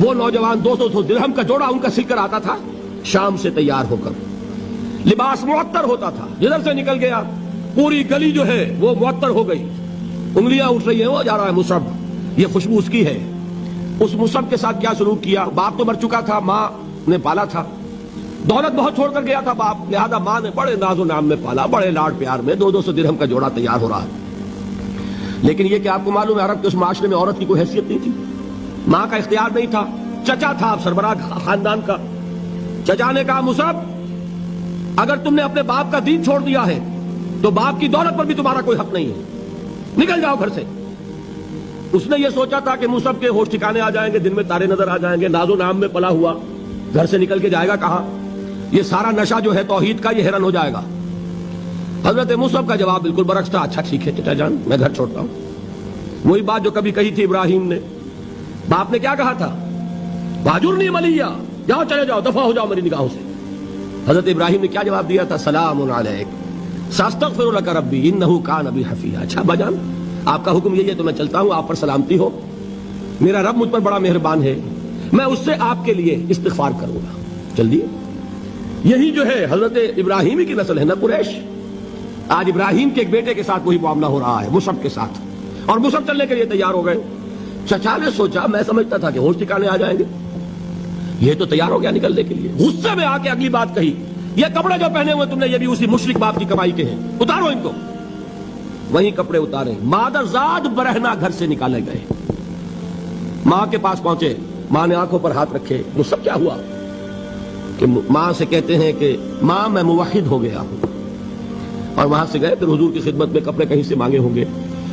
وہ نوجوان 200 درہم کا جوڑا ان کا سل کر آتا تھا شام سے تیار ہو کر، لباس معطر ہوتا تھا، جدھر سے نکل گیا پوری گلی جو ہے وہ معطر ہو گئی، انگلیاں اٹھ رہی ہیں، وہ جا رہا ہے مصعب، یہ خوشبو اس کی ہے۔ اس مصعب کے ساتھ کیا سلوک کیا؟ باپ تو مر چکا تھا، ماں نے پالا تھا، دولت بہت چھوڑ کر گیا تھا باپ، لہذا ماں نے بڑے ناز و نام میں پالا، بڑے لاڈ پیار میں 200 درہم کا جوڑا تیار ہو رہا ہے۔ لیکن یہ کہ آپ کو معلوم ہے عرب کے اس معاشرے میں عورت کی کوئی حیثیت نہیں تھی، ماں کا اختیار نہیں تھا، چچا تھا آپ سربراہ خاندان کا۔ چچا نے کہا مصعب اگر تم نے اپنے باپ کا دین چھوڑ دیا ہے تو باپ کی دولت پر بھی تمہارا کوئی حق نہیں ہے، نکل جاؤ گھر سے۔ اس نے یہ سوچا تھا کہ مصعب کے ہوش ٹھکانے آ جائیں گے، دن میں تارے نظر آ جائیں گے، ناز و نام میں پلا ہوا گھر سے نکل کے جائے گا کہاں؟ یہ سارا نشہ جو ہے توحید کا یہ حیران ہو جائے گا۔ حضرت مصعب کا جواب بالکل برعکس تھا، اچھا ٹھیک ہے چچا جان میں گھر چھوڑتا ہوں۔ وہی بات جو کبھی کہی تھی ابراہیم نے، باپ نے کیا کہا تھا؟ واجرنی ملیہ، جاؤ چلے جاؤ، دفع ہو جاؤ میری نگاہوں سے۔ حضرت ابراہیم نے کیا جواب دیا تھا؟ سلام علیک ساستغفر لک ربی انہ کان بی حفیہ۔ اچھا ابا جان آپ کا حکم یہی ہے تو میں چلتا ہوں، آپ پر سلامتی ہو، میرا رب مجھ پر بڑا مہربان ہے، میں اس سے آپ کے لیے استغفار کروں گا، چل دیے۔ یہی جو ہے حضرت ابراہیم کی نسل ہے نا قریش۔ آج ابراہیم کے ایک بیٹے کے ساتھ وہی معاملہ ہو رہا ہے مصعب کے ساتھ، اور مصعب چلنے کے لیے تیار ہو گئے۔ چچا نے سوچا، میں سمجھتا تھا کہ ہوش ٹھکانے آ جائیں گے، یہ تو تیار ہو گیا نکلنے کے لیے، غصے میں آ کے اگلی بات کہی، یہ کپڑے جو پہنے ہوئے تم نے یہ بھی اسی مشرک باپ کی کمائی کے ہیں، اتارو ان کو۔ وہیں کپڑے اتارے، مادر زاد برہنہ گھر سے نکالے گئے۔ ماں کے پاس پہنچے، ماں نے آنکھوں پر ہاتھ رکھے، مصعب کیا ہوا؟ کہ ماں سے کہتے ہیں کہ ماں میں موحد ہو گیا ہوں، اور وہاں سے گئے، پھر حضور کی خدمت میں کپڑے کہیں سے مانگے ہوں گے۔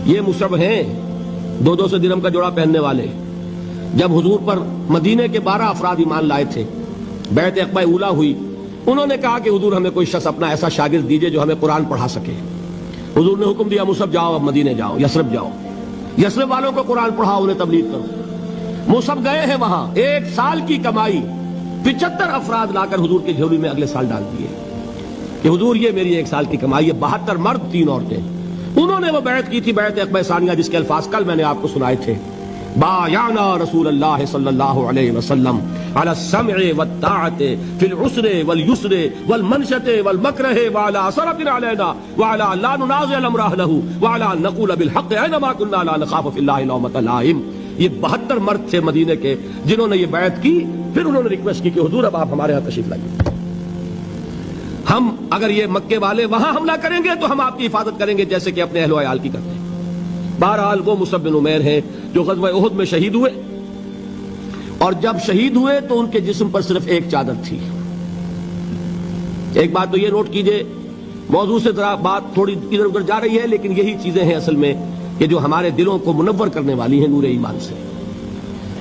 یہ مصعب ہیں 200 درہم کا جوڑا پہننے والے۔ جب حضور پر مدینے کے 12 افراد ایمان لائے تھے، بیعت عقبہ اولیٰ ہوئی، انہوں نے کہا کہ حضور ہمیں کوئی شخص اپنا ایسا شاگرد دیجئے جو ہمیں قرآن پڑھا سکے۔ حضور نے حکم دیا مصعب جاؤ، اب مدینے جاؤ، یثرب جاؤ، یثرب والوں کو قرآن پڑھاؤ، انہیں تبلیغ کرو۔ مصعب گئے ہیں وہاں، 1 سال کی کمائی 75 افراد لا کر حضور کے جھولی میں اگلے سال ڈال دیے کہ حضور یہ میری 1 سال کی کمائی ہے۔ 72 مرد 3 عورتیں، انہوں نے وہ بیعت کی تھی، بیعت عقبہ ثانیہ، جس کے الفاظ کل میں نے آپ کو سنائے تھے۔ بایعنا رسول اللہ صلی اللہ علیہ وسلم علی السمع والطاعۃ فی العسر والیسر والمنشۃ والمکرہ وعلی اثرۃ علینا وعلی لا ننازع الامر اہلہ وعلی ان نقول بالحق اینما کنا لا نخاف فی اللہ لومۃ لائم۔ یہ 72 مرد تھے مدینے کے جنہوں نے یہ بیعت کی۔ پھر انہوں نے ریکویسٹ کی کہ حضور اب آپ ہمارے ہاں تشریف لائیے، ہم اگر یہ مکے والے وہاں حملہ کریں گے تو ہم آپ کی حفاظت کریں گے جیسے کہ اپنے اہل و عیال کی کرتے ہیں۔ بہرحال وہ مصعب بن عمیر ہیں جو غزوہ احد میں شہید ہوئے، اور جب شہید ہوئے تو ان کے جسم پر صرف ایک چادر تھی۔ ایک بات تو یہ نوٹ کیجئے، موضوع سے ذرا بات تھوڑی ادھر ادھر جا رہی ہے، لیکن یہی چیزیں ہیں اصل میں کہ جو ہمارے دلوں کو منور کرنے والی ہیں نور ایمان سے۔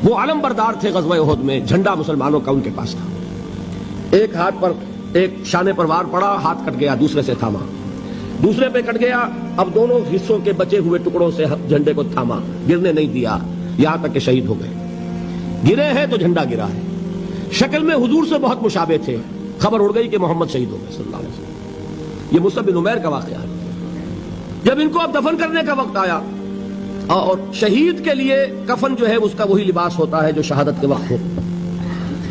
وہ علم بردار تھے غزوہ احد میں، جھنڈا مسلمانوں کا ان کے پاس تھا۔ ایک ہاتھ پر ایک شانے پر وار پڑا، ہاتھ کٹ گیا، دوسرے سے تھاما، دوسرے پہ کٹ گیا، اب دونوں حصوں کے بچے ہوئے ٹکڑوں سے جھنڈے کو تھاما، گرنے نہیں دیا، یہاں تک کہ شہید ہو گئے۔ گرے ہیں تو جھنڈا گرا ہے۔ شکل میں حضور سے بہت مشابہ تھے، خبر اڑ گئی کہ محمد شہید ہو گئے صلی اللہ علیہ وسلم۔ یہ مصعب بن عمیر کا واقعہ ہے۔ جب ان کو اب دفن کرنے کا وقت آیا، اور شہید کے لیے کفن جو ہے اس کا وہی لباس ہوتا ہے جو شہادت کے وقت ہو،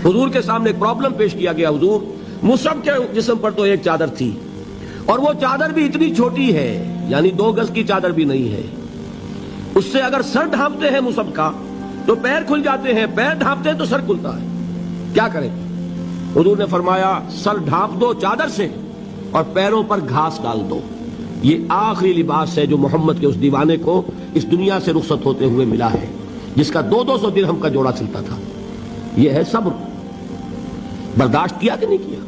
حضور کے سامنے ایک پرابلم پیش کیا گیا۔ حضور مصعب کے جسم پر تو ایک چادر تھی، اور وہ چادر بھی اتنی چھوٹی ہے، یعنی 2 گز کی چادر بھی نہیں ہے، اس سے اگر سر ڈھانپتے ہیں مصعب کا تو پیر کھل جاتے ہیں، پیر ڈھانپتے ہیں تو سر کھلتا ہے، کیا کریں؟ حضور نے فرمایا سر ڈھانپ دو چادر سے اور پیروں پر گھاس ڈال دو۔ یہ آخری لباس ہے جو محمد کے اس دیوانے کو اس دنیا سے رخصت ہوتے ہوئے ملا ہے، جس کا 200 درہم کا جوڑا چلتا تھا۔ یہ ہے صبر۔ برداشت کیا کہ نہیں کیا؟